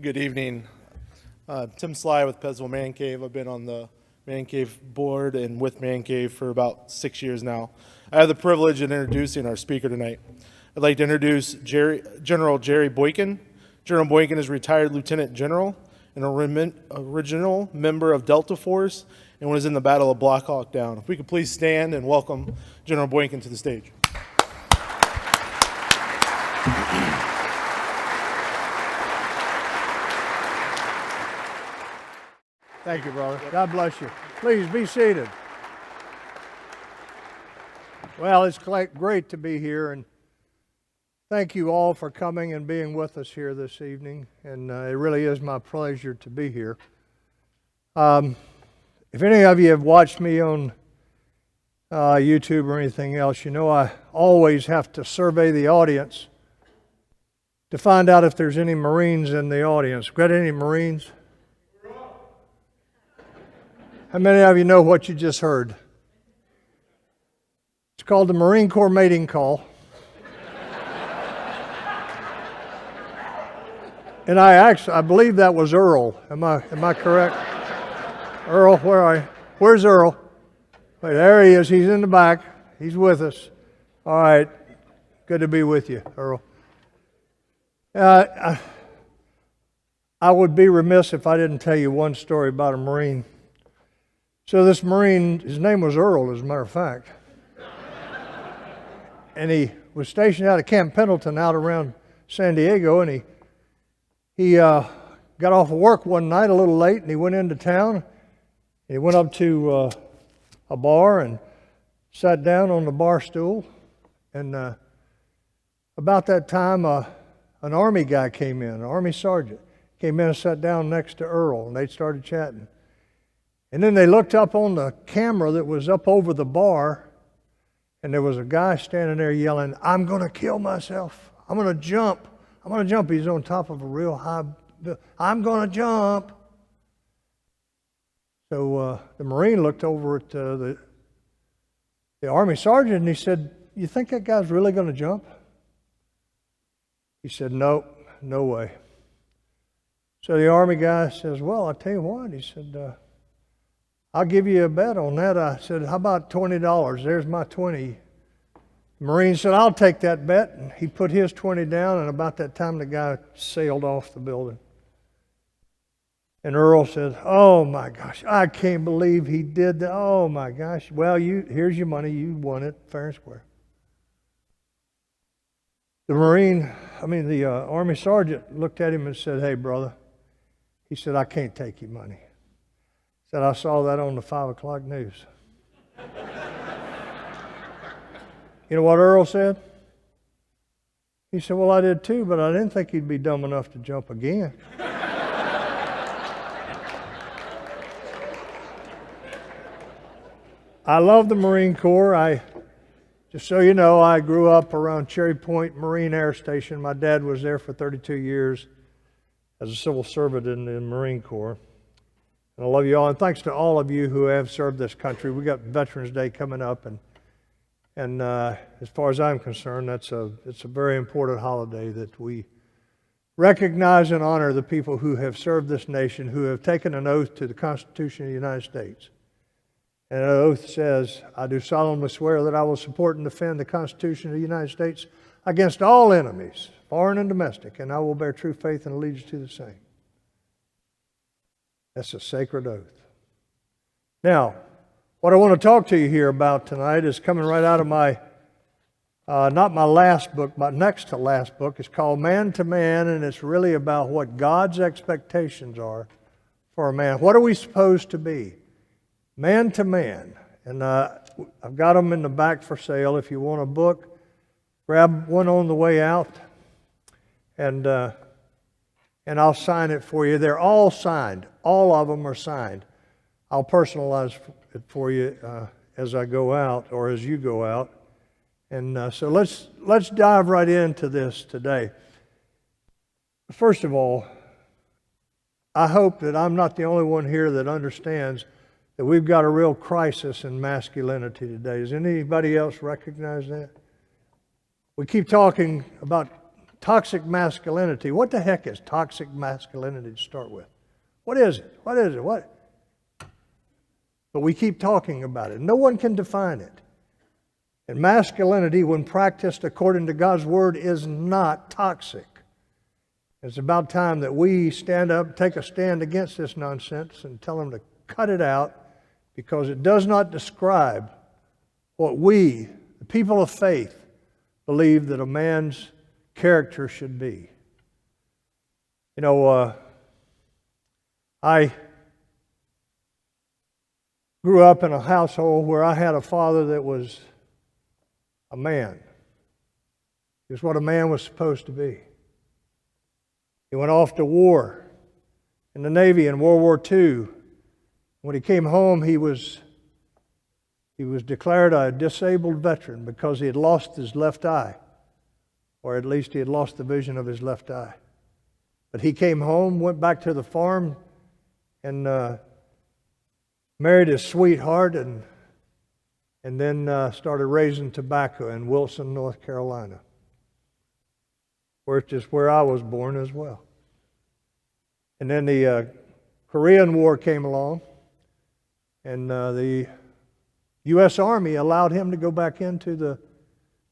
Good evening. Tim Sly with Pezzel Man Cave. I've been on the Man Cave board and with Man Cave for about 6 years now. I have the privilege of introducing our speaker tonight. I'd like to introduce General Jerry Boykin. General Boykin is retired Lieutenant General and original member of Delta Force and was in the Battle of Black Hawk Down. If we could please stand and welcome General Boykin to the stage. Thank you, brother. God bless you. Please be seated. Well, it's great to be here, and thank you all for coming and being with us here this evening, and it really is my pleasure to be here. If any of you have watched me on YouTube or anything else, you know I always have to survey the audience to find out if there's any Marines in the audience. Got any Marines? How many of you know what you just heard? It's called the Marine Corps mating call. And I believe that was Earl. Am I correct? Earl, where are you? Where's Earl? Wait, there he is. He's in the back. He's with us. All right. Good to be with you, Earl. I would be remiss if I didn't tell you one story about a Marine. So this Marine, his name was Earl, as a matter of fact. And he was stationed out of Camp Pendleton out around San Diego, and he got off of work one night a little late, and he went into town. He went up to a bar and sat down on the bar stool. And about that time, an Army guy came in, an Army sergeant, came in and sat down next to Earl, and they started chatting. And then they looked up on the camera that was up over the bar, and there was a guy standing there yelling, "I'm going to kill myself. I'm going to jump. I'm going to jump." He's on top of a real high building. "I'm going to jump." So the Marine looked over at the Army sergeant, and he said, "You think that guy's really going to jump?" He said, "No, no way." So the Army guy says, "Well, I'll tell you what." He said, "I'll give you a bet on that." I said, "How about $20? There's my 20. The Marine said, "I'll take that bet." And he put his 20 down, and about that time the guy sailed off the building. And Earl said, "Oh my gosh, I can't believe he did that. Oh my gosh. Well, here's your money. You won it fair and square." The Army sergeant looked at him and said, "Hey, brother," he said, "I can't take your money." Said, "I saw that on the 5 o'clock news." You know what Earl said? He said, "Well, I did too, but I didn't think he'd be dumb enough to jump again." I love the Marine Corps. Just so you know, I grew up around Cherry Point Marine Air Station. My dad was there for 32 years as a civil servant in the Marine Corps. And I love you all, and thanks to all of you who have served this country. We got Veterans Day coming up, and as far as I'm concerned, it's a very important holiday that we recognize and honor the people who have served this nation, who have taken an oath to the Constitution of the United States. And an oath says, "I do solemnly swear that I will support and defend the Constitution of the United States against all enemies, foreign and domestic, and I will bear true faith and allegiance to the same." That's a sacred oath. Now, what I want to talk to you here about tonight is coming right out of my, not my last book, my next to last book. It's called Man to Man, and it's really about what God's expectations are for a man. What are we supposed to be? Man to man. And I've got them in the back for sale. If you want a book, grab one on the way out, and I'll sign it for you. They're all signed. All of them are signed. I'll personalize it for you as I go out, or as you go out. And so let's dive right into this today. First of all, I hope that I'm not the only one here that understands that we've got a real crisis in masculinity today. Does anybody else recognize that? We keep talking about Toxic masculinity. What the heck is toxic masculinity to start with? What is it? What is it? What? But we keep talking about it. No one can define it. And masculinity, when practiced according to God's Word, is not toxic. It's about time that we stand up, take a stand against this nonsense and tell them to cut it out, because it does not describe what we, the people of faith, believe that a man's character should be. You know, I grew up in a household where I had a father that was a man. He was what a man was supposed to be. He went off to war in the Navy in World War II. When he came home, he was declared a disabled veteran because he had lost his left eye, or at least he had lost the vision of his left eye. But he came home, went back to the farm, and married his sweetheart, and then started raising tobacco in Wilson, North Carolina, which is where I was born as well. And then the Korean War came along, and the U.S. Army allowed him to go back into the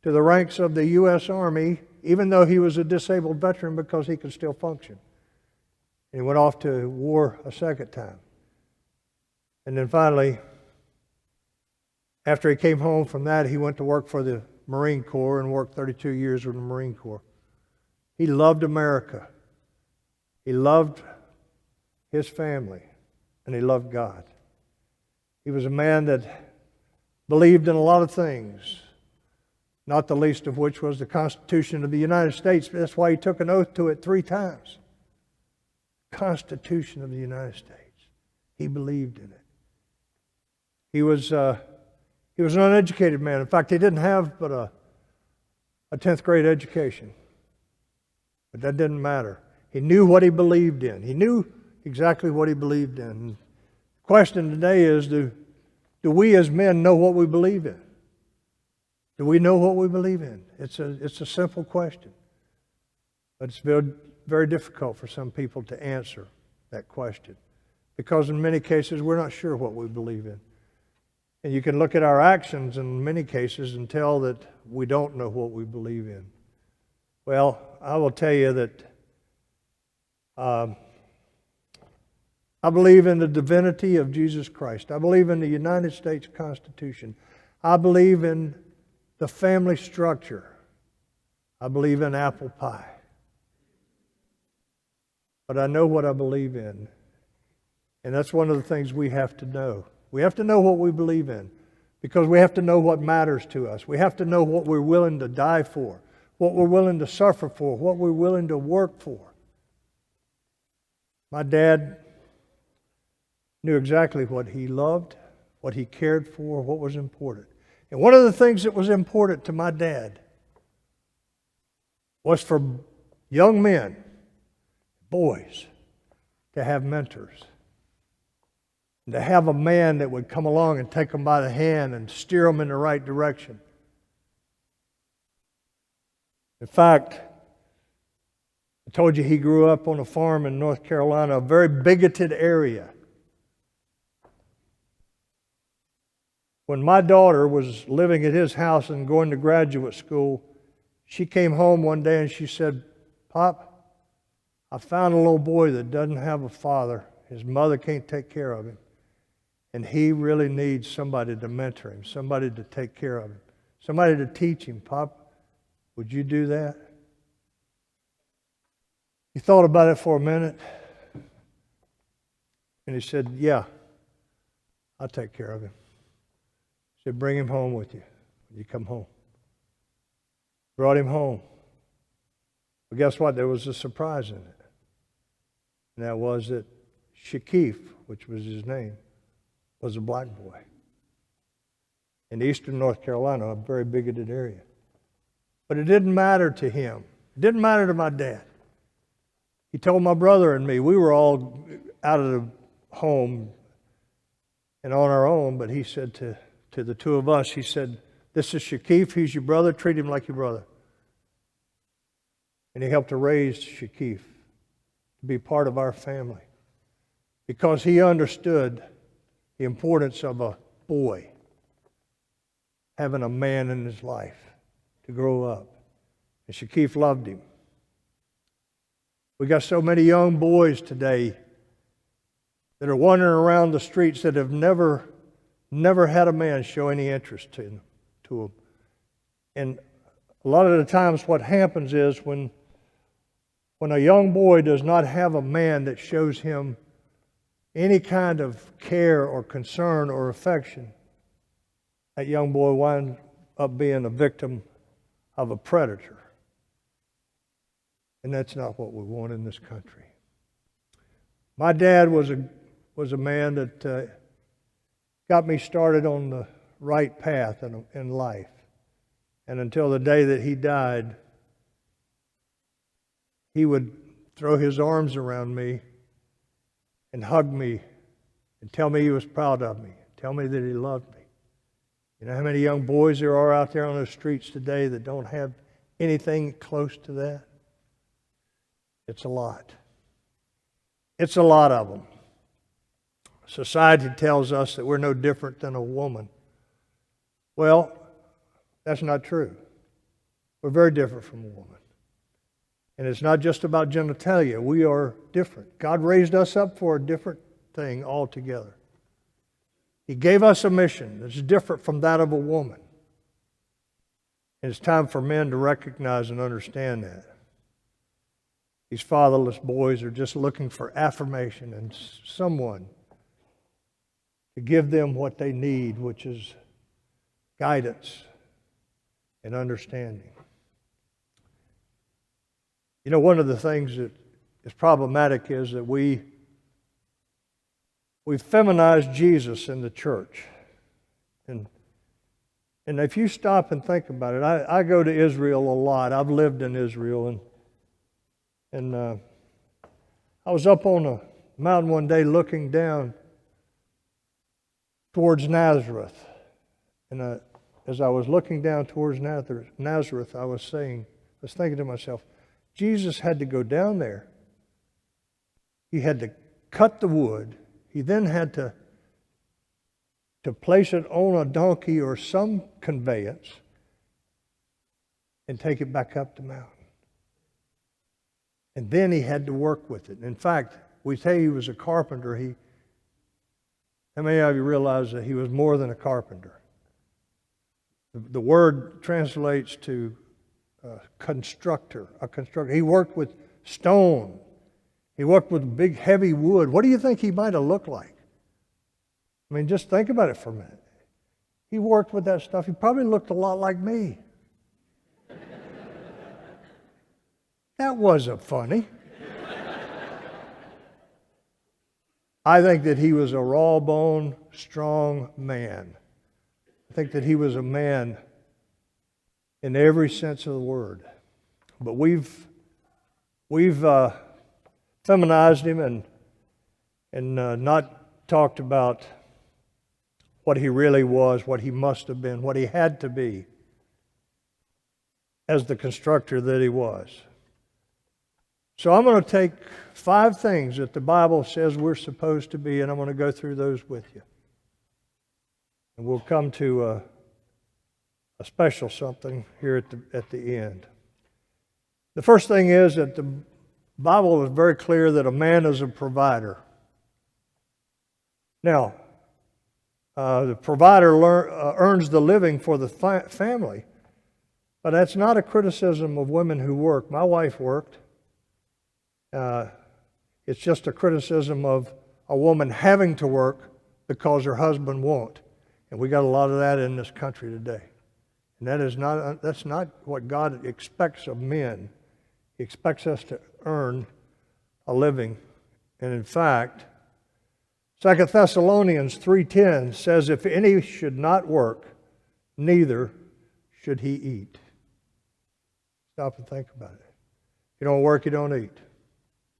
ranks of the U.S. Army, even though he was a disabled veteran, because he could still function. And he went off to war a second time. And then finally, after he came home from that, he went to work for the Marine Corps and worked 32 years with the Marine Corps. He loved America. He loved his family, and he loved God. He was a man that believed in a lot of things, not the least of which was the Constitution of the United States. That's why he took an oath to it 3 times. Constitution of the United States. He believed in it. He was an uneducated man. In fact, he didn't have but a 10th grade education. But that didn't matter. He knew what he believed in. He knew exactly what he believed in. The question today is, do we as men know what we believe in? Do we know what we believe in? It's a simple question. But it's very, very difficult for some people to answer that question, because in many cases we're not sure what we believe in. And you can look at our actions in many cases and tell that we don't know what we believe in. Well, I will tell you that I believe in the divinity of Jesus Christ. I believe in the United States Constitution. I believe in the family structure. I believe in apple pie. But I know what I believe in. And that's one of the things we have to know. We have to know what we believe in, because we have to know what matters to us. We have to know what we're willing to die for, what we're willing to suffer for, what we're willing to work for. My dad knew exactly what he loved, what he cared for, what was important. And one of the things that was important to my dad was for young men, boys, to have mentors. And to have a man that would come along and take them by the hand and steer them in the right direction. In fact, I told you he grew up on a farm in North Carolina, a very bigoted area. When my daughter was living at his house and going to graduate school, she came home one day and she said, "Pop, I found a little boy that doesn't have a father. His mother can't take care of him. And he really needs somebody to mentor him, somebody to take care of him, somebody to teach him. Pop, would you do that?" He thought about it for a minute, and he said, "Yeah, I'll take care of him." He said, "Bring him home with you when you come home." Brought him home. But guess what? There was a surprise in it. And that was that Shakif, which was his name, was a black boy in eastern North Carolina, a very bigoted area. But it didn't matter to him. It didn't matter to my dad. He told my brother and me, we were all out of the home and on our own, but he said to the two of us, he said, "This is Shakif, he's your brother, treat him like your brother." And he helped to raise Shakif to be part of our family because he understood the importance of a boy having a man in his life to grow up. And Shakif loved him. We got so many young boys today that are wandering around the streets that have never had a man show any interest to them. And a lot of the times what happens is when a young boy does not have a man that shows him any kind of care or concern or affection, that young boy winds up being a victim of a predator. And that's not what we want in this country. My dad was a man that got me started on the right path in life. And until the day that he died, he would throw his arms around me and hug me and tell me he was proud of me, tell me that he loved me. You know how many young boys there are out there on the streets today that don't have anything close to that? It's a lot. It's a lot of them. Society tells us that we're no different than a woman. Well, that's not true. We're very different from a woman. And it's not just about genitalia. We are different. God raised us up for a different thing altogether. He gave us a mission that's different from that of a woman. And it's time for men to recognize and understand that. These fatherless boys are just looking for affirmation and someone to give them what they need, which is guidance and understanding. You know, one of the things that is problematic is that we feminize Jesus in the church. And if you stop and think about it, I go to Israel a lot. I've lived in Israel, and I was up on a mountain one day looking down towards Nazareth. And as I was looking down towards Nazareth, I was thinking to myself, Jesus had to go down there. He had to cut the wood. He then had to place it on a donkey or some conveyance and take it back up the mountain. And then he had to work with it. In fact, we say he was a carpenter. How many of you realize that he was more than a carpenter? The word translates to constructor, a constructor. He worked with stone. He worked with big, heavy wood. What do you think he might have looked like? I mean, just think about it for a minute. He worked with that stuff. He probably looked a lot like me. That wasn't funny. I think that he was a raw-boned, strong man. I think that he was a man in every sense of the word. But we've feminized him and not talked about what he really was, what he must have been, what he had to be as the constructor that he was. So I'm going to take 5 things that the Bible says we're supposed to be, and I'm going to go through those with you. And we'll come to a special something here at the end. The first thing is that the Bible is very clear that a man is a provider. Now, the provider earns the living for the family, but that's not a criticism of women who work. My wife worked. It's just a criticism of a woman having to work because her husband won't. And we got a lot of that in this country today. And that's not what God expects of men. He expects us to earn a living. And in fact, 2 Thessalonians 3:10 says, if any should not work, neither should he eat. Stop and think about it. If you don't work, you don't eat.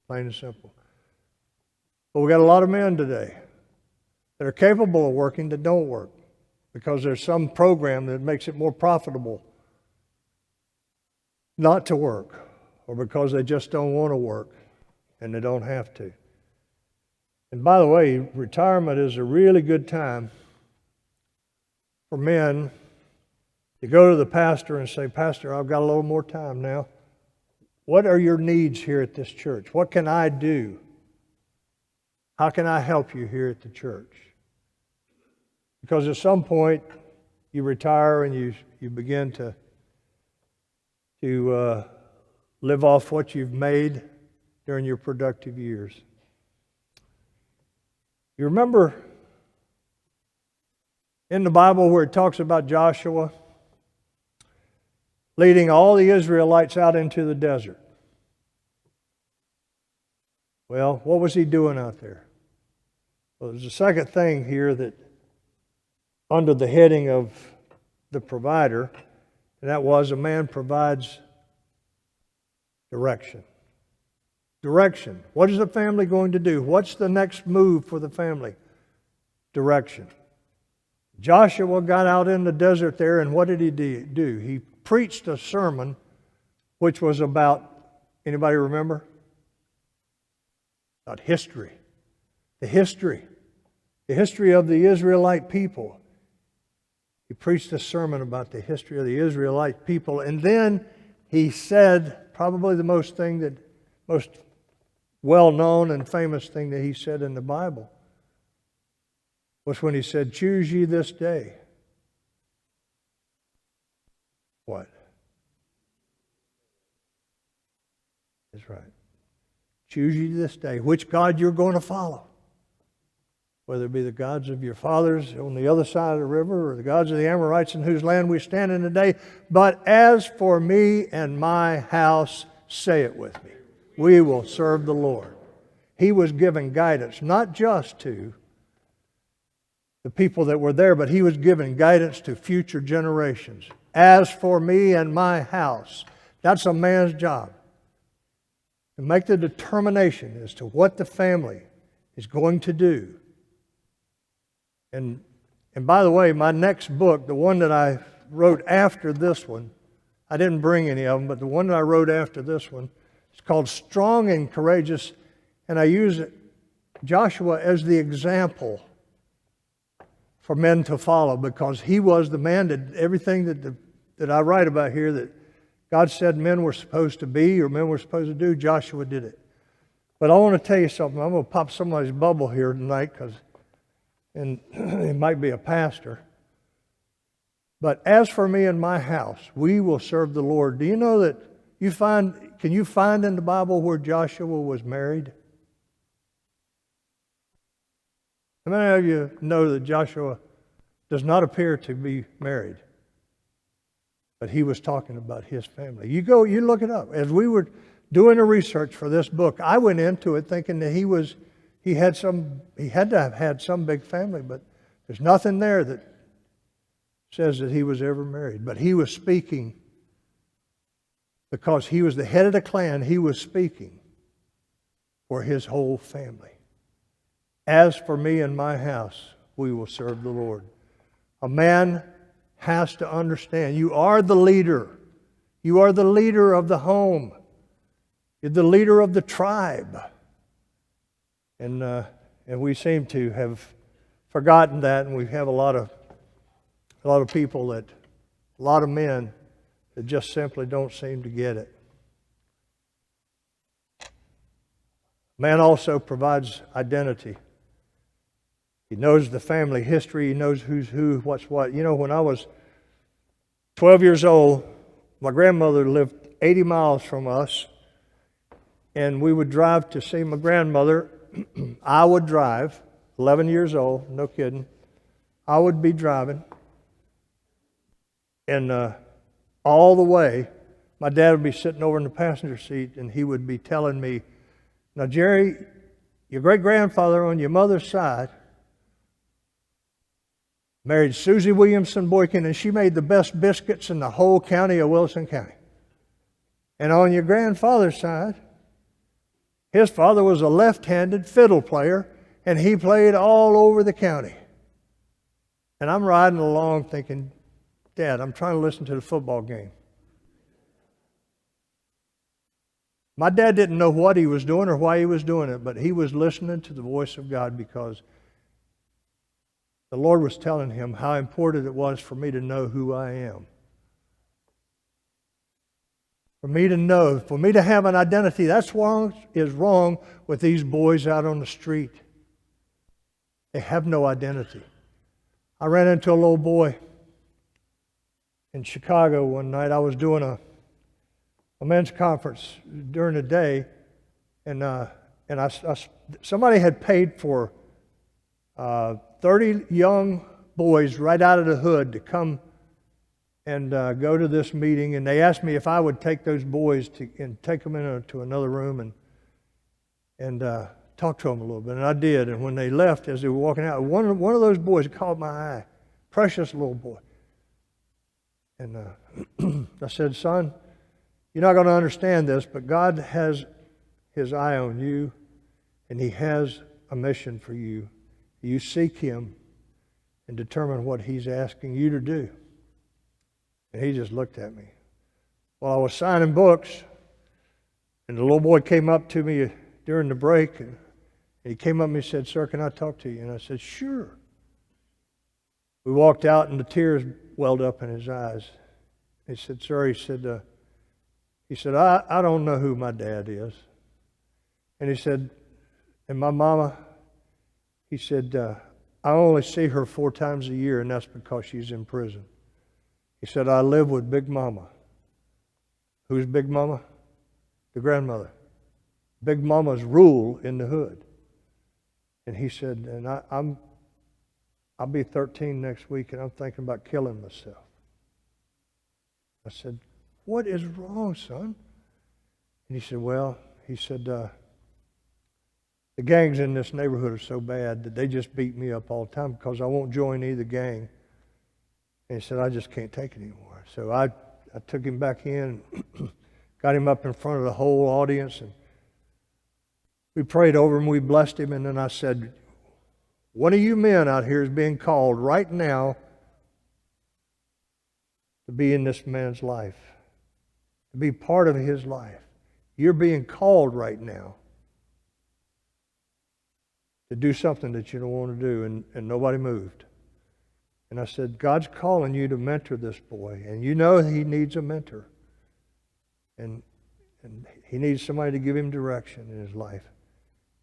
Plain and simple. But we got a lot of men today that are capable of working that don't work because there's some program that makes it more profitable not to work or because they just don't want to work and they don't have to. And by the way, retirement is a really good time for men to go to the pastor and say, Pastor, I've got a little more time now. What are your needs here at this church? What can I do? How can I help you here at the church? Because at some point, you retire and you begin to live off what you've made during your productive years. You remember in the Bible where it talks about Joshua leading all the Israelites out into the desert? Well, what was he doing out there? Well, there's a second thing here that under the heading of the provider, and that was a man provides direction. Direction. What is the family going to do? What's the next move for the family? Direction. Joshua got out in the desert there, and what did he do? He preached a sermon which was about, anybody remember? About history. The history of the Israelite people. He preached a sermon about the history of the Israelite people, and then he said probably the most well-known and famous thing that he said in the Bible was when he said, "Choose ye this day." What? That's right. Choose ye this day which God you're going to follow. Whether it be the gods of your fathers on the other side of the river or the gods of the Amorites in whose land we stand in today. But as for me and my house, say it with me, we will serve the Lord. He was giving guidance, not just to the people that were there, but he was giving guidance to future generations. As for me and my house, that's a man's job. To make the determination as to what the family is going to do. And by the way, my next book, the one that I wrote after this one, I didn't bring any of them, but the one that I wrote after this one, it's called Strong and Courageous, and I use Joshua as the example for men to follow, because he was the man that everything that I write about here that God said men were supposed to be or men were supposed to do, Joshua did it. But I want to tell you something. I'm going to pop somebody's bubble here tonight, and it might be a pastor. But as for me and my house, we will serve the Lord. Do you know that can you find in the Bible where Joshua was married? How many of you know that Joshua does not appear to be married? But he was talking about his family. You look it up. As we were doing the research for this book, I went into it thinking that he had to have had some big family, but there's nothing there that says that he was ever married. But he was speaking because he was the head of the clan. He was speaking for his whole family. As for me and my house, we will serve the Lord. A man has to understand, you are the leader. You are the leader of the home. You're the leader of the tribe. And we seem to have forgotten that, and we have a lot of people a lot of men that just simply don't seem to get it. Man also provides identity. He knows the family history. He knows who's who, what's what. You know, when I was 12 years old, my grandmother lived 80 miles from us, and we would drive to see my grandmother. I would drive, 11 years old, no kidding. I would be driving, and all the way, my dad would be sitting over in the passenger seat, and he would be telling me, "Now, Jerry, your great-grandfather on your mother's side married Susie Williamson Boykins, and she made the best biscuits in the whole county of Wilson County. And on your grandfather's side, his father was a left-handed fiddle player, and he played all over the county." And I'm riding along thinking, "Dad, I'm trying to listen to the football game." My dad didn't know what he was doing or why he was doing it, but he was listening to the voice of God because the Lord was telling him how important it was for me to know who I am. For me to know, for me to have an identity. That's what is wrong with these boys out on the street. They have no identity. I ran into a little boy in Chicago one night. I was doing a men's conference during the day, and somebody had paid for 30 young boys right out of the hood to come and go to this meeting, and they asked me if I would take those boys and take them into another room and talk to them a little bit, and I did. And when they left, as they were walking out, one of those boys caught my eye, precious little boy, and I said, "Son, you're not going to understand this, but God has His eye on you, and He has a mission for you. You seek Him and determine what He's asking you to do." And he just looked at me. Well, I was signing books, and the little boy came up to me during the break, and he came up and he said, "Sir, can I talk to you?" And I said, "Sure." We walked out, and the tears welled up in his eyes. He said, "Sir," he said, I don't know who my dad is." And he said, "And my mama," he said, "I only see her 4 times a year, and that's because she's in prison." He said, "I live with Big Mama." Who's Big Mama? The grandmother. Big Mama's rule in the hood. And he said, "And I'll be 13 next week, and I'm thinking about killing myself." I said, "What is wrong, son?" And he said, "Well," he said, "the gangs in this neighborhood are so bad that they just beat me up all the time because I won't join either gang." And he said, "I just can't take it anymore." So I took him back in, got him up in front of the whole audience, and we prayed over him, we blessed him, and then I said, "One of you men out here is being called right now to be in this man's life, to be part of his life. You're being called right now to do something that you don't want to do," and nobody moved. And I said, "God's calling you to mentor this boy, and you know he needs a mentor. And he needs somebody to give him direction in his life."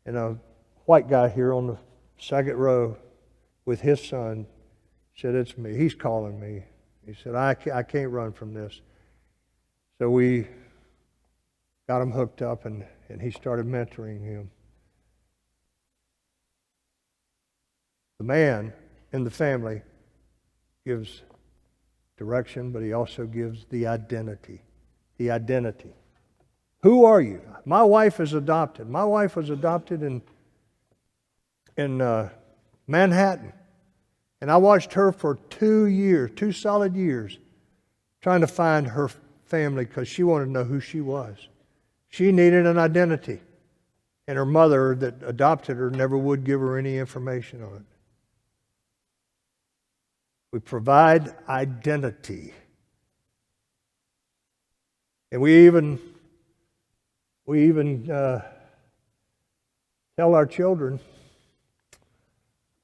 And a white guy here on the second row with his son said, "It's me. He's calling me." He said, I can't run from this." So we got him hooked up, and he started mentoring him. The man in the family gives direction, but he also gives the identity. The identity. Who are you? My wife is adopted. My wife was adopted in Manhattan. And I watched her for 2 solid years, trying to find her family because she wanted to know who she was. She needed an identity. And her mother that adopted her never would give her any information on it. We provide identity. And we even tell our children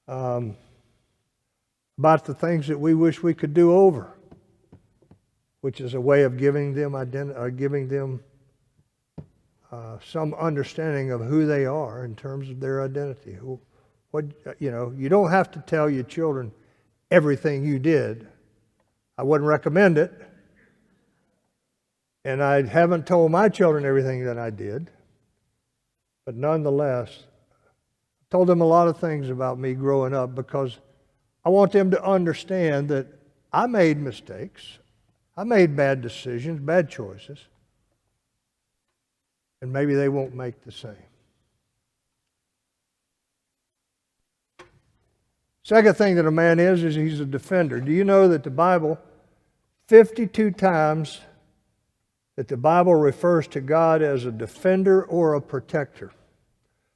about the things that we wish we could do over, which is a way of giving them some understanding of who they are in terms of their identity. You don't have to tell your children everything you did. I wouldn't recommend it. And I haven't told my children everything that I did. But nonetheless, I told them a lot of things about me growing up because I want them to understand that I made mistakes. I made bad decisions, bad choices. And maybe they won't make the same. Second thing that a man is he's a defender. Do you know that the Bible, 52 times that the Bible refers to God as a defender or a protector?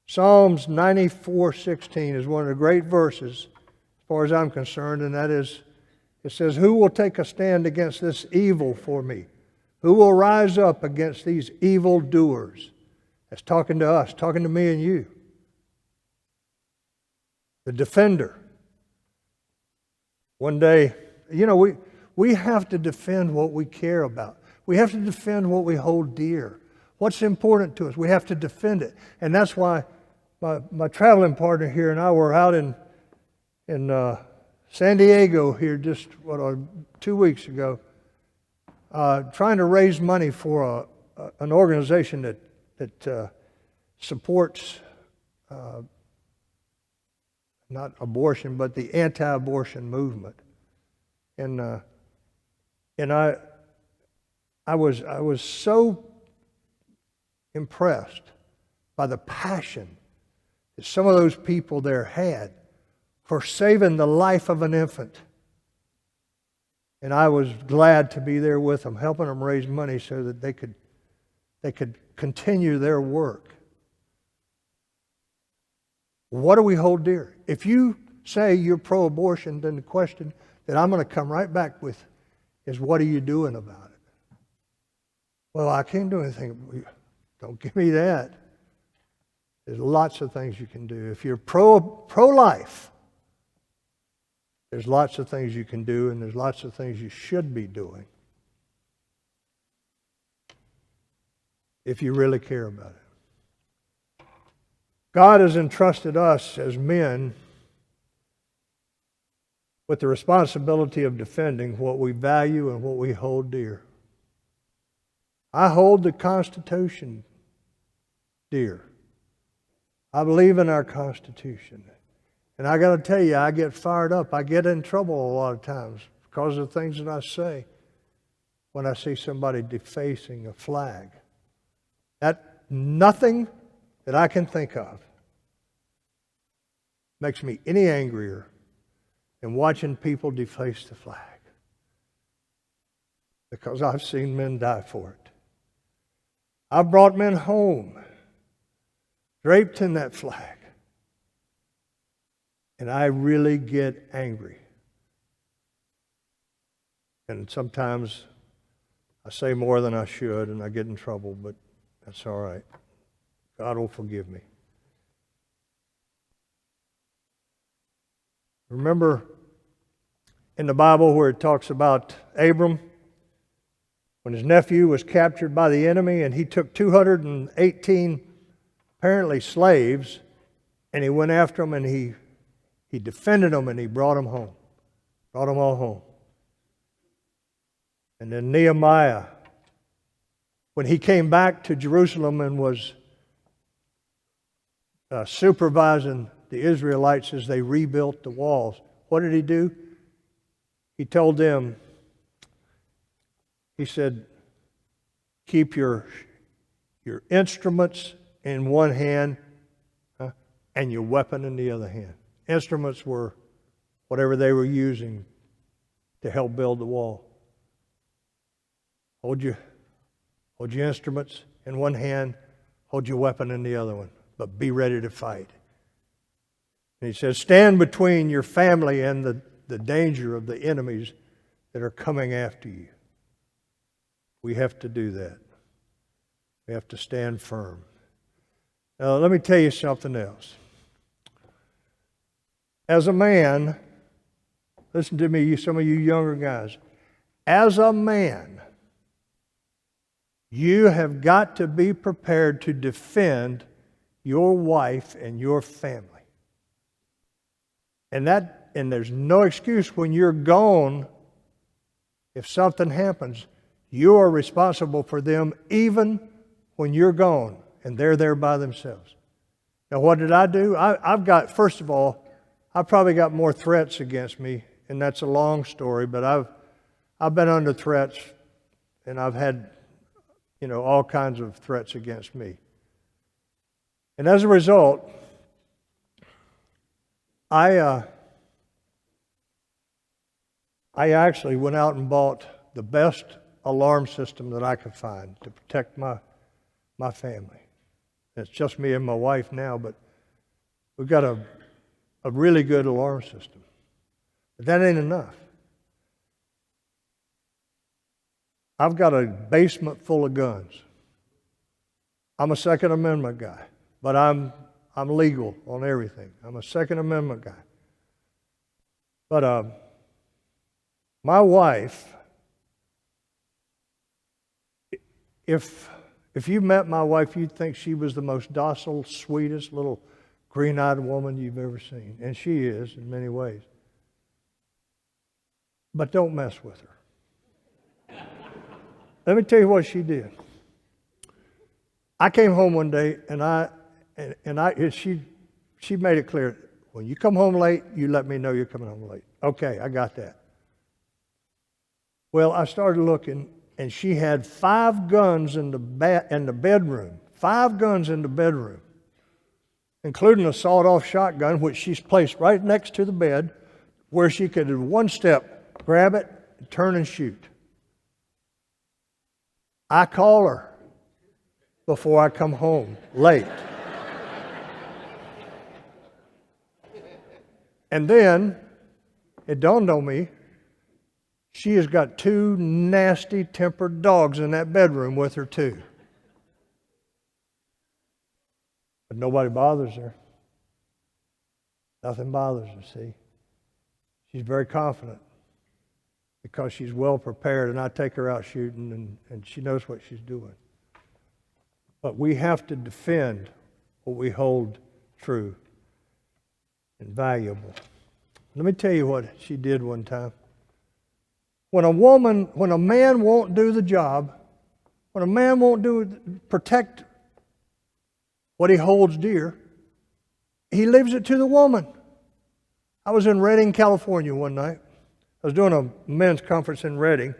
Psalms 94:16 is one of the great verses as far as I'm concerned, and that is, it says, "Who will take a stand against this evil for me? Who will rise up against these evil doers? That's talking to us, talking to me and you. The defender. One day, we have to defend what we care about. We have to defend what we hold dear. What's important to us, we have to defend it. And that's why my traveling partner here and I were out in San Diego here just 2 weeks ago, trying to raise money for an organization that supports not abortion, but the anti-abortion movement. And I was so impressed by the passion that some of those people there had for saving the life of an infant. And I was glad to be there with them, helping them raise money so that they could continue their work. What do we hold dear? If you say you're pro-abortion, then the question that I'm going to come right back with is, what are you doing about it? Well, I can't do anything. Don't give me that. There's lots of things you can do. If you're pro-life, there's lots of things you can do, and there's lots of things you should be doing if you really care about it. God has entrusted us as men with the responsibility of defending what we value and what we hold dear. I hold the Constitution dear. I believe in our Constitution. And I got to tell you, I get fired up. I get in trouble a lot of times because of the things that I say when I see somebody defacing a flag. That nothing that I can think of makes me any angrier than watching people deface the flag, because I've seen men die for it. I've brought men home draped in that flag, and I really get angry. And sometimes I say more than I should, and I get in trouble, but that's all right. God will forgive me. Remember in the Bible where it talks about Abram, when his nephew was captured by the enemy, and he took 218 apparently slaves, and he went after them, and he defended them, and he brought them home. Brought them all home. And then Nehemiah, when he came back to Jerusalem and was supervising the Israelites as they rebuilt the walls, what did he do? He told them, he said, keep your instruments in one hand and your weapon in the other hand. Instruments were whatever they were using to help build the wall. Hold your instruments in one hand, hold your weapon in the other one, but be ready to fight. And he says, stand between your family and the danger of the enemies that are coming after you. We have to do that. We have to stand firm. Now, let me tell you something else. As a man, listen to me, some of you younger guys. As a man, you have got to be prepared to defend your wife and your family. And there's no excuse when you're gone. If something happens, you are responsible for them even when you're gone and they're there by themselves. Now, what did I do? I've got, first of all, I've probably got more threats against me, and that's a long story, but I've been under threats, and I've had, all kinds of threats against me. And as a result, I actually went out and bought the best alarm system that I could find to protect my family. It's just me and my wife now, but we've got a really good alarm system. But that ain't enough. I've got a basement full of guns. I'm a Second Amendment guy, but I'm legal on everything. I'm a Second Amendment guy. But my wife, if you met my wife, you'd think she was the most docile, sweetest little green-eyed woman you've ever seen. And she is in many ways. But don't mess with her. Let me tell you what she did. I came home one day and she made it clear, when you come home late, you let me know you're coming home late. Okay, I got that. Well, I started looking, and she had 5 guns in the bedroom. 5 guns in the bedroom, including a sawed-off shotgun, which she's placed right next to the bed, where she could, in one step, grab it, turn and shoot. I call her before I come home late. And then it dawned on me, she has got 2 nasty tempered dogs in that bedroom with her too. But nobody bothers her. Nothing bothers her, see? She's very confident because she's well prepared, and I take her out shooting, and she knows what she's doing. But we have to defend what we hold true and valuable. Let me tell you what she did one time. When a man won't do the job, when a man won't protect what he holds dear, he leaves it to the woman. I was in Redding, California one night. I was doing a men's conference in Redding,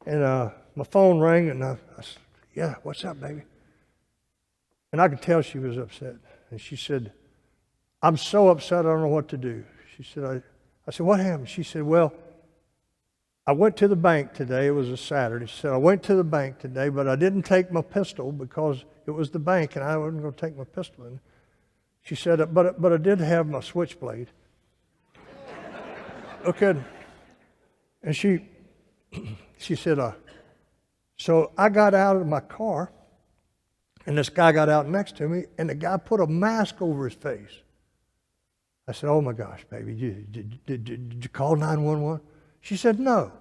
and my phone rang, and I said, "Yeah, what's up, baby?" And I could tell she was upset. And she said, "I'm so upset, I don't know what to do." She said, I said, "What happened?" She said, "Well, I went to the bank today." It was a Saturday. She said, "I went to the bank today, but I didn't take my pistol because it was the bank, and I wasn't going to take my pistol in." She said, but I did have my switchblade." Okay. And she said, so I got out of my car, and this guy got out next to me, and the guy put a mask over his face. I said, "Oh my gosh, baby, did you call 911? She said, "No."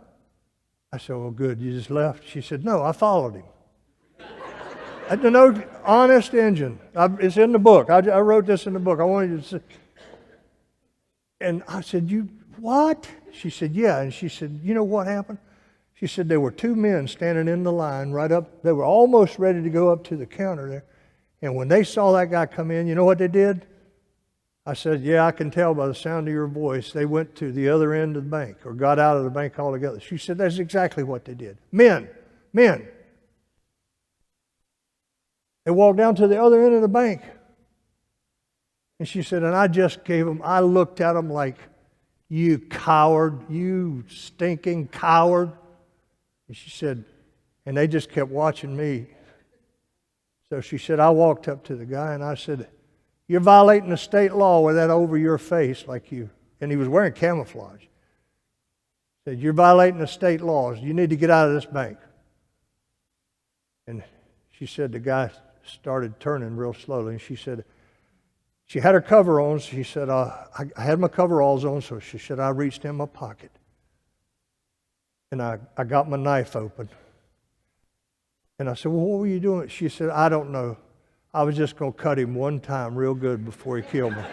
I said, "Well, good, you just left?" She said, "No, I followed him." I don't know, honest engine. It's in the book. I wrote this in the book. I wanted you to see. And I said, "You what?" She said, "Yeah." And she said, "You know what happened?" She said, "There were 2 men standing in the line right up. They were almost ready to go up to the counter there. And when they saw that guy come in, you know what they did?" I said, "Yeah, I can tell by the sound of your voice. They went to the other end of the bank or got out of the bank altogether." She said, "That's exactly what they did. Men. They walked down to the other end of the bank." And she said, "And I just I looked at them like, 'You coward, you stinking coward.'" And she said, and they just kept watching me. So she said, I walked up to the guy and I said, "You're violating the state law with that over your face like you." And he was wearing camouflage. Said, "You're violating the state laws. You need to get out of this bank." And she said the guy started turning real slowly. And she said, she had her cover on. She said, I had my coveralls on. So she said, I reached in my pocket. And I got my knife open. And I said, "Well, what were you doing?" She said, "I don't know. I was just going to cut him one time real good before he killed me."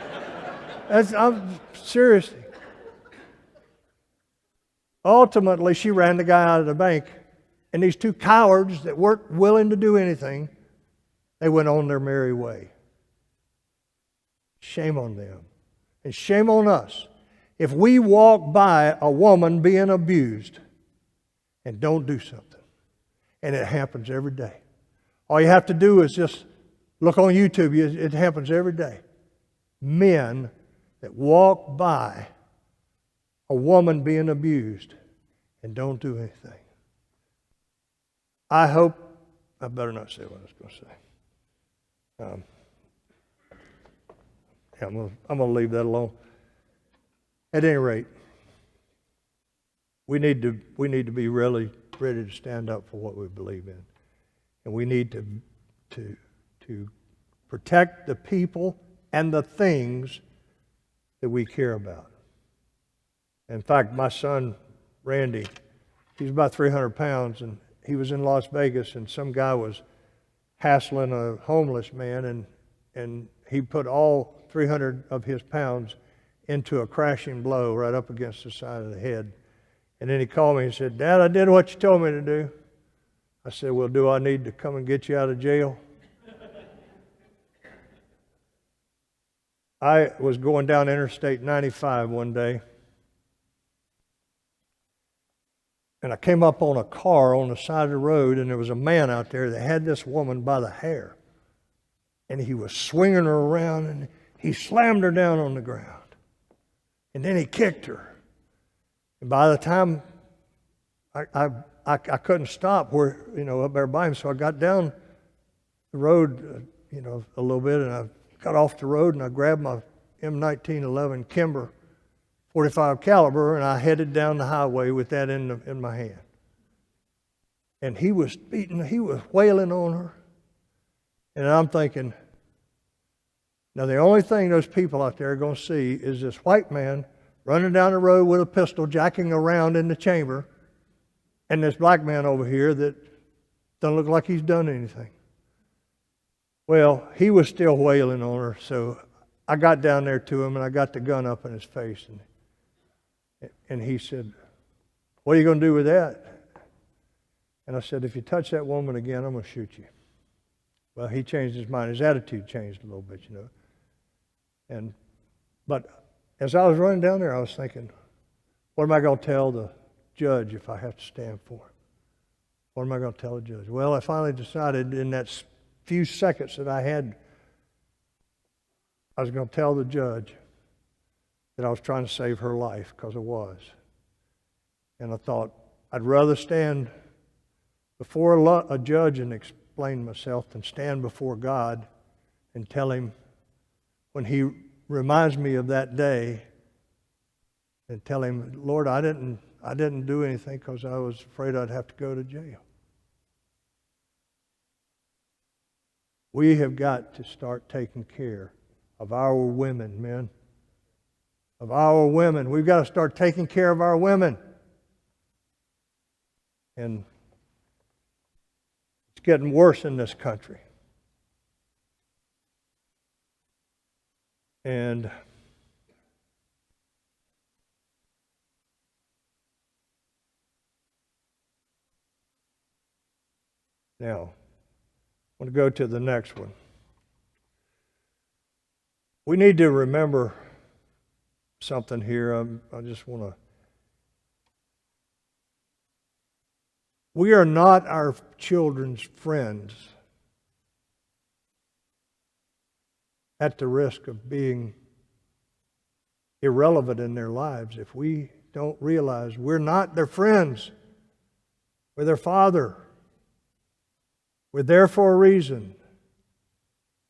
Seriously. Ultimately, she ran the guy out of the bank. And these 2 cowards that weren't willing to do anything, they went on their merry way. Shame on them. And shame on us if we walk by a woman being abused and don't do something. And it happens every day. All you have to do is just look on YouTube. It happens every day. Men that walk by a woman being abused and don't do anything. I hope, I better not say what I was going to say. I'm going to leave that alone. At any rate, we need to be really ready to stand up for what we believe in. And we need to protect the people and the things that we care about. In fact, my son, Randy, he's about 300 pounds, and he was in Las Vegas, and some guy was hassling a homeless man, and he put all 300 of his pounds into a crashing blow right up against the side of the head. And then he called me and said, "Dad, I did what you told me to do." I said, "Well, do I need to come and get you out of jail?" I was going down Interstate 95 one day, and I came up on a car on the side of the road, and there was a man out there that had this woman by the hair. And he was swinging her around, and he slammed her down on the ground. And then he kicked her. And by the time I couldn't stop where, up there by him, so I got down the road, a little bit, and I got off the road, and I grabbed my M1911 Kimber 45 caliber, and I headed down the highway with that in my hand. And he was wailing on her. And I'm thinking, now the only thing those people out there are going to see is this white man running down the road with a pistol, jacking around in the chamber, and this black man over here that doesn't look like he's done anything. Well, he was still wailing on her, so I got down there to him, and I got the gun up in his face, and he said, "What are you going to do with that?" And I said, "If you touch that woman again, I'm going to shoot you." Well, he changed his mind. His attitude changed a little bit, But as I was running down there, I was thinking, what am I going to tell the judge if I have to stand for him? What am I going to tell the judge? Well, I finally decided in that few seconds that I had, I was going to tell the judge that I was trying to save her life, because I was. And I thought, I'd rather stand before a judge and explain myself than stand before God and tell him when he reminds me of that day, and tell him, "Lord, I didn't do anything because I was afraid I'd have to go to jail." We have got to start taking care of our women, men. Of our women. We've got to start taking care of our women. And it's getting worse in this country. And now, I want to go to the next one. We need to remember something here. I just want to. We are not our children's friends at the risk of being irrelevant in their lives if we don't realize we're not their friends. We're their father. We're there for a reason.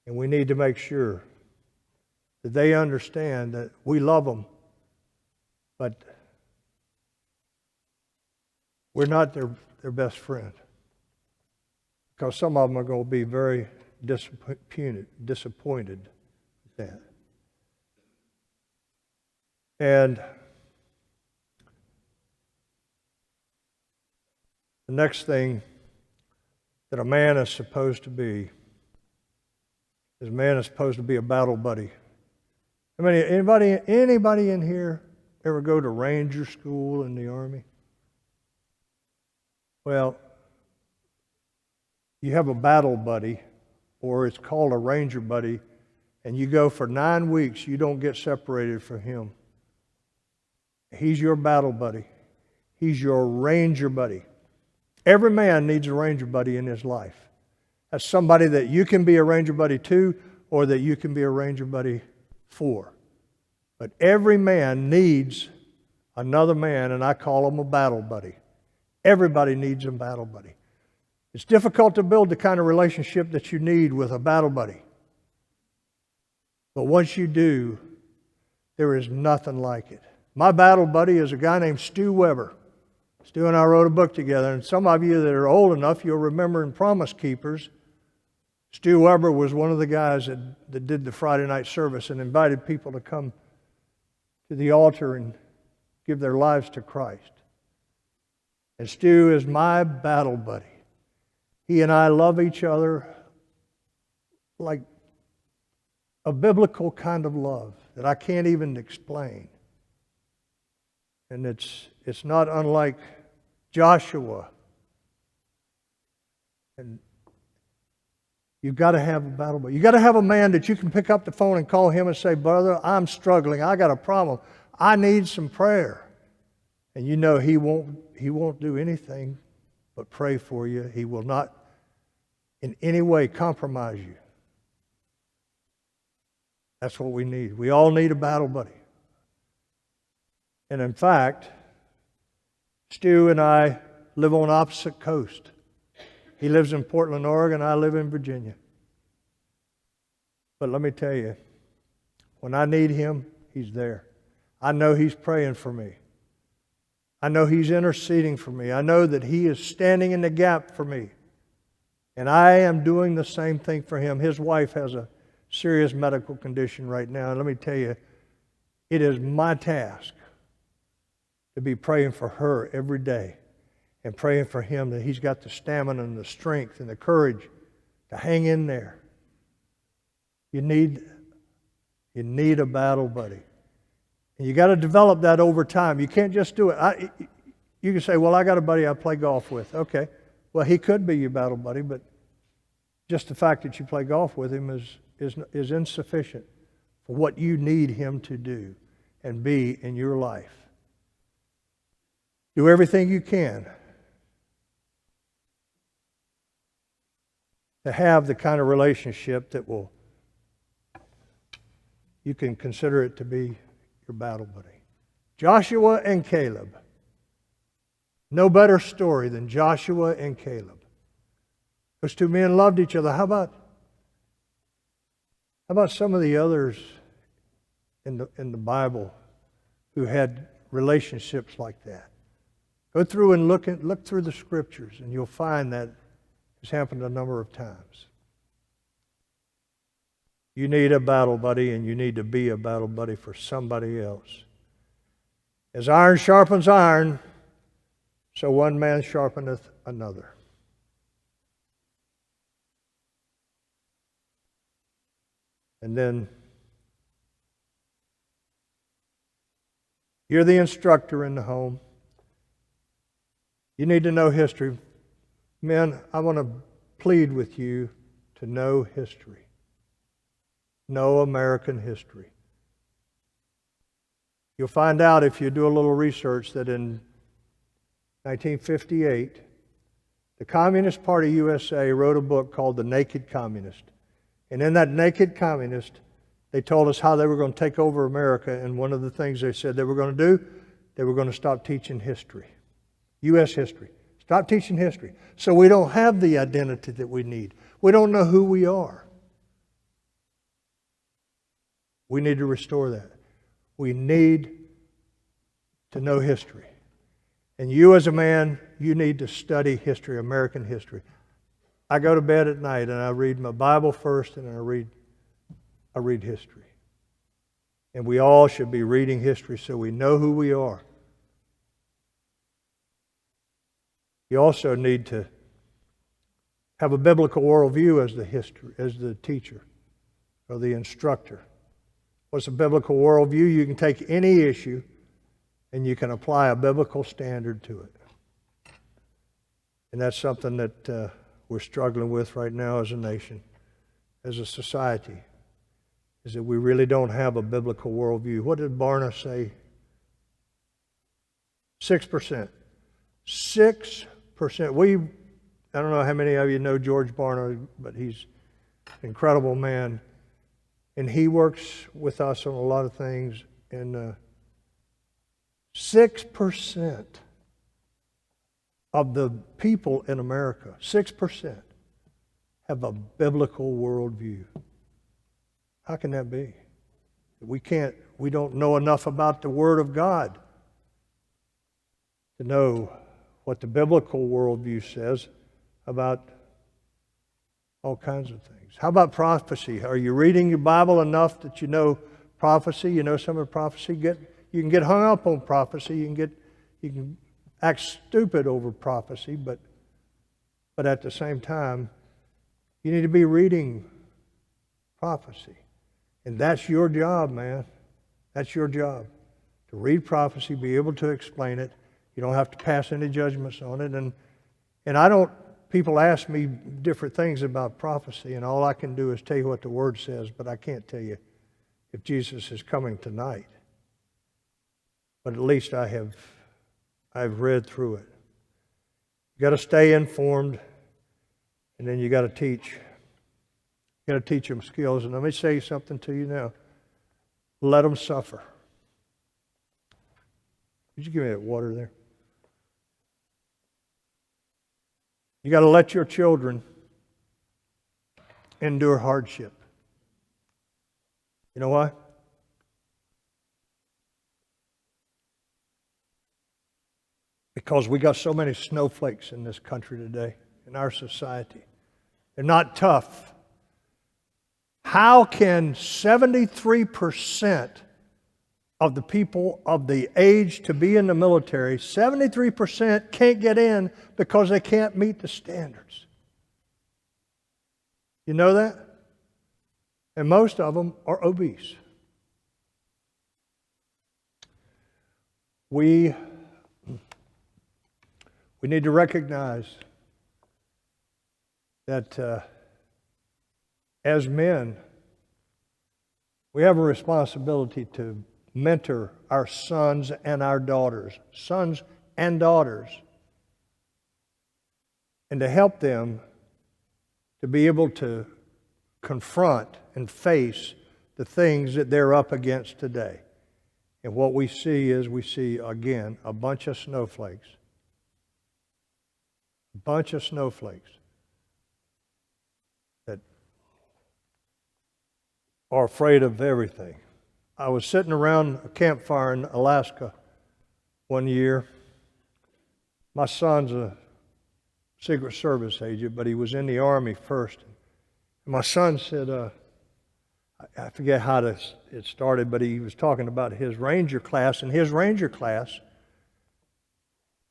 And we need to make sure that they understand that we love them, but we're not their best friend. Because some of them are going to be very disappointed with that. And the next thing that a man is supposed to be is a man is supposed to be a battle buddy. I mean, anybody in here ever go to Ranger School in the Army? Well, you have a battle buddy, or it's called a Ranger buddy, and you go for 9 weeks, you don't get separated from him. He's your battle buddy. He's your Ranger buddy. Every man needs a Ranger buddy in his life. That's somebody that you can be a Ranger buddy to, or that you can be a Ranger buddy for. But every man needs another man, and I call him a battle buddy. Everybody needs a battle buddy. It's difficult to build the kind of relationship that you need with a battle buddy. But once you do, there is nothing like it. My battle buddy is a guy named Stu Weber. Stu and I wrote a book together, and some of you that are old enough, you'll remember in Promise Keepers, Stu Weber was one of the guys that did the Friday night service and invited people to come to the altar and give their lives to Christ. And Stu is my battle buddy. He and I love each other like a biblical kind of love that I can't even explain. And it's not unlike Joshua. And you've got to have a battle buddy. You've got to have a man that you can pick up the phone and call him and say, brother, I'm struggling. I got a problem. I need some prayer. And you know he won't do anything but pray for you. He will not in any way compromise you. That's what we need. We all need a battle buddy. And in fact, Stu and I live on opposite coast. He lives in Portland, Oregon. I live in Virginia. But let me tell you, when I need him, he's there. I know he's praying for me. I know he's interceding for me. I know that he is standing in the gap for me. And I am doing the same thing for him. His wife has a serious medical condition right now. And let me tell you, it is my task to be praying for her every day and praying for him that he's got the stamina and the strength and the courage to hang in there. You need a battle buddy. And you got to develop that over time. You can't just do it. You can say, well, I got a buddy I play golf with. Okay. Well, he could be your battle buddy, but just the fact that you play golf with him is insufficient for what you need him to do and be in your life. Do everything you can to have the kind of relationship that you can consider it to be your battle buddy. Joshua and Caleb. No better story than Joshua and Caleb. Those two men loved each other. How about some of the others in the Bible who had relationships like that? Go through and look through the scriptures, and you'll find that it's happened a number of times. You need a battle buddy, and you need to be a battle buddy for somebody else. As iron sharpens iron, so one man sharpeneth another. And then you're the instructor in the home. You need to know history. Men, I want to plead with you to know history. Know American history. You'll find out if you do a little research that in 1958, the Communist Party USA wrote a book called The Naked Communist. And in that Naked Communist, they told us how they were going to take over America. And one of the things they said they were going to do, they were going to stop teaching history. U.S. history. Stop teaching history. So we don't have the identity that we need. We don't know who we are. We need to restore that. We need to know history. And you as a man, you need to study history, American history. I go to bed at night and I read my Bible first and I read history. And we all should be reading history so we know who we are. You also need to have a biblical worldview as the teacher or the instructor. What's a biblical worldview? You can take any issue and you can apply a biblical standard to it. And that's something that we're struggling with right now as a nation, as a society, is that we really don't have a biblical worldview. What did Barna say? 6%. 6%. I don't know how many of you know George Barna, but he's an incredible man. And he works with us on a lot of things. And 6% of the people in America, 6%, have a biblical worldview. How can that be? We don't know enough about the Word of God to know what the biblical worldview says about all kinds of things. How about prophecy? Are you reading your Bible enough that you know prophecy? You know some of the prophecy? You can get hung up on prophecy. You can act stupid over prophecy, but at the same time, you need to be reading prophecy. And that's your job, man. That's your job. To read prophecy, be able to explain it. You don't have to pass any judgments on it. And I don't, people ask me different things about prophecy, and all I can do is tell you what the Word says, but I can't tell you if Jesus is coming tonight. But at least I've read through it. You got to stay informed, and then you got to teach. You got to teach them skills. And let me say something to you now. Let them suffer. Could you give me that water there? You got to let your children endure hardship. You know why? Because we got so many snowflakes in this country today, in our society. They're not tough. How can 73% of the people of the age to be in the military, 73% can't get in because they can't meet the standards? You know that? And most of them are obese. We need to recognize that as men, we have a responsibility to mentor our sons and our daughters, and to help them to be able to confront and face the things that they're up against today. And what we see is, again, a bunch of snowflakes. A bunch of snowflakes that are afraid of everything. I was sitting around a campfire in Alaska one year. My son's a Secret Service agent, but he was in the Army first. And my son said, I forget how it started, but he was talking about his Ranger class, and his Ranger class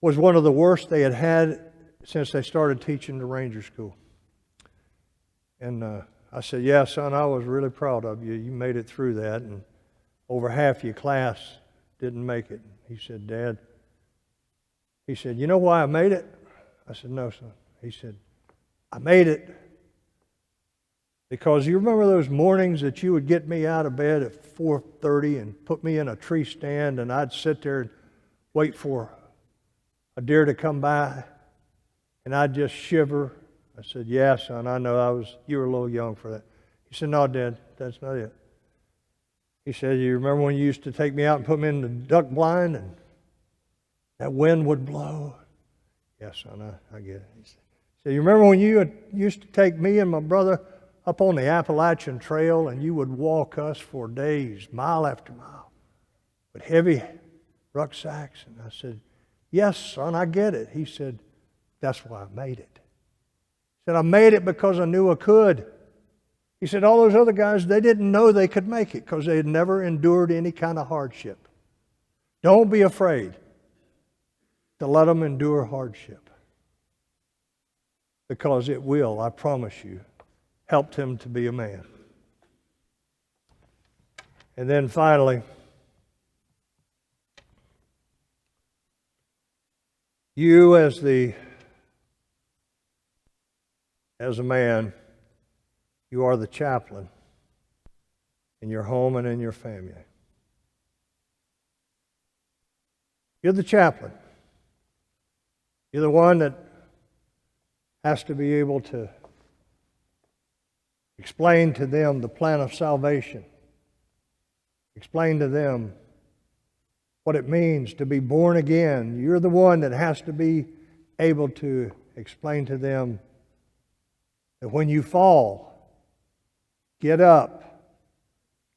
was one of the worst they had since they started teaching the Ranger School. And I said, yeah, son, I was really proud of you. You made it through that, and over half your class didn't make it. He said, Dad, he said, you know why I made it? I said, no, son. He said, I made it because you remember those mornings that you would get me out of bed at 4:30 and put me in a tree stand, and I'd sit there and wait for a deer to come by, and I'd just shiver. I said, yeah, son, I know you were a little young for that. He said, no, Dad, that's not it. He said, you remember when you used to take me out and put me in the duck blind and that wind would blow? Yes, son, I get it. He said, you remember when you used to take me and my brother up on the Appalachian Trail and you would walk us for days, mile after mile, with heavy rucksacks? And I said, yes, son, I get it. He said, that's why I made it. He said, I made it because I knew I could. He said, all those other guys, they didn't know they could make it because they had never endured any kind of hardship. Don't be afraid to let them endure hardship, because it will, I promise you, help him to be a man. And then finally, you as a man, you are the chaplain in your home and in your family. You're the chaplain. You're the one that has to be able to explain to them the plan of salvation. Explain to them what it means to be born again. You're the one that has to be able to explain to them that when you fall, get up,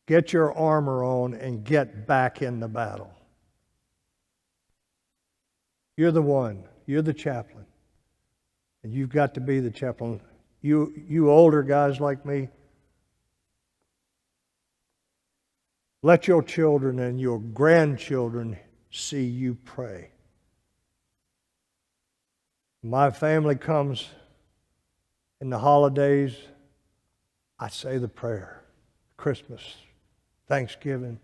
get your armor on, and get back in the battle. You're the one. You're the chaplain. And you've got to be the chaplain. You older guys like me, let your children and your grandchildren see you pray. My family comes in the holidays, I say the prayer. Christmas, Thanksgiving,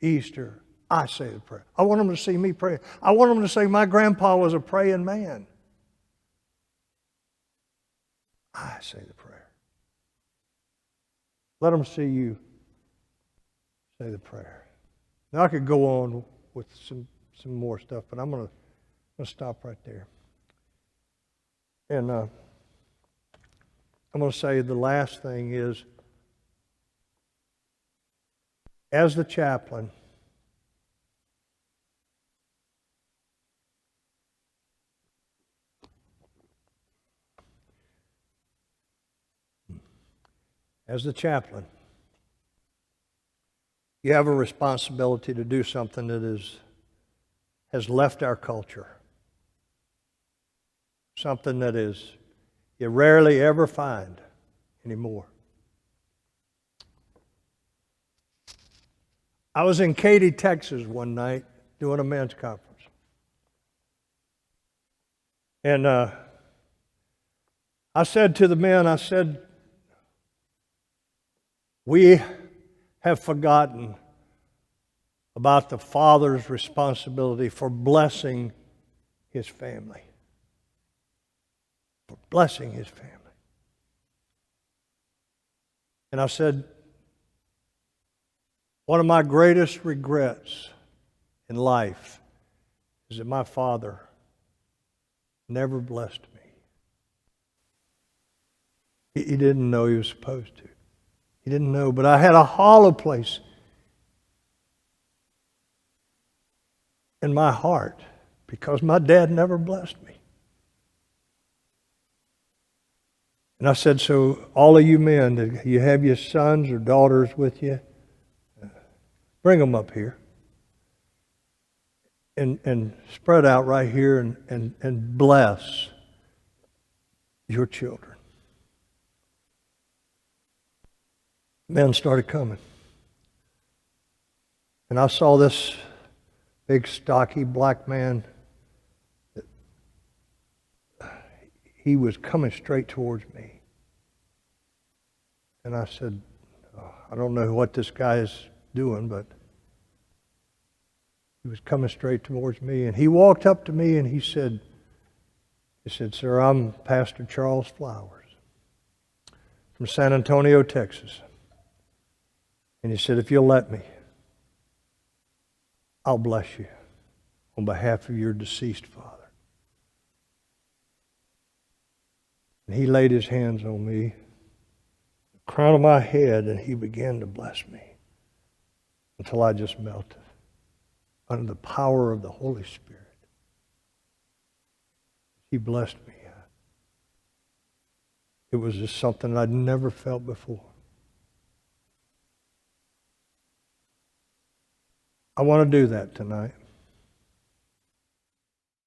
Easter, I say the prayer. I want them to see me pray. I want them to say my grandpa was a praying man. I say the prayer. Let them see you say the prayer. Now I could go on with some more stuff, but I'm going to stop right there. And I'm going to say the last thing is, as the chaplain, you have a responsibility to do something that has left our culture. Something that you rarely ever find anymore. I was in Katy, Texas one night doing a men's conference. And I said to the men, I said, we have forgotten about the father's responsibility for blessing his family. For blessing his family. And I said, one of my greatest regrets in life is that my father never blessed me. He didn't know he was supposed to. He didn't know, but I had a hollow place in my heart because my dad never blessed me. And I said, so all of you men, you have your sons or daughters with you, bring them up here and spread out right here and bless your children. Men started coming. And I saw this big, stocky black man. He was coming straight towards me. And I said, I don't know what this guy is doing, but he was coming straight towards me. And he walked up to me and he said, sir, I'm Pastor Charles Flowers from San Antonio, Texas. And he said, if you'll let me, I'll bless you on behalf of your deceased father. And he laid his hands on me, the crown of my head, and he began to bless me until I just melted under the power of the Holy Spirit. He blessed me. It was just something I'd never felt before. I want to do that tonight.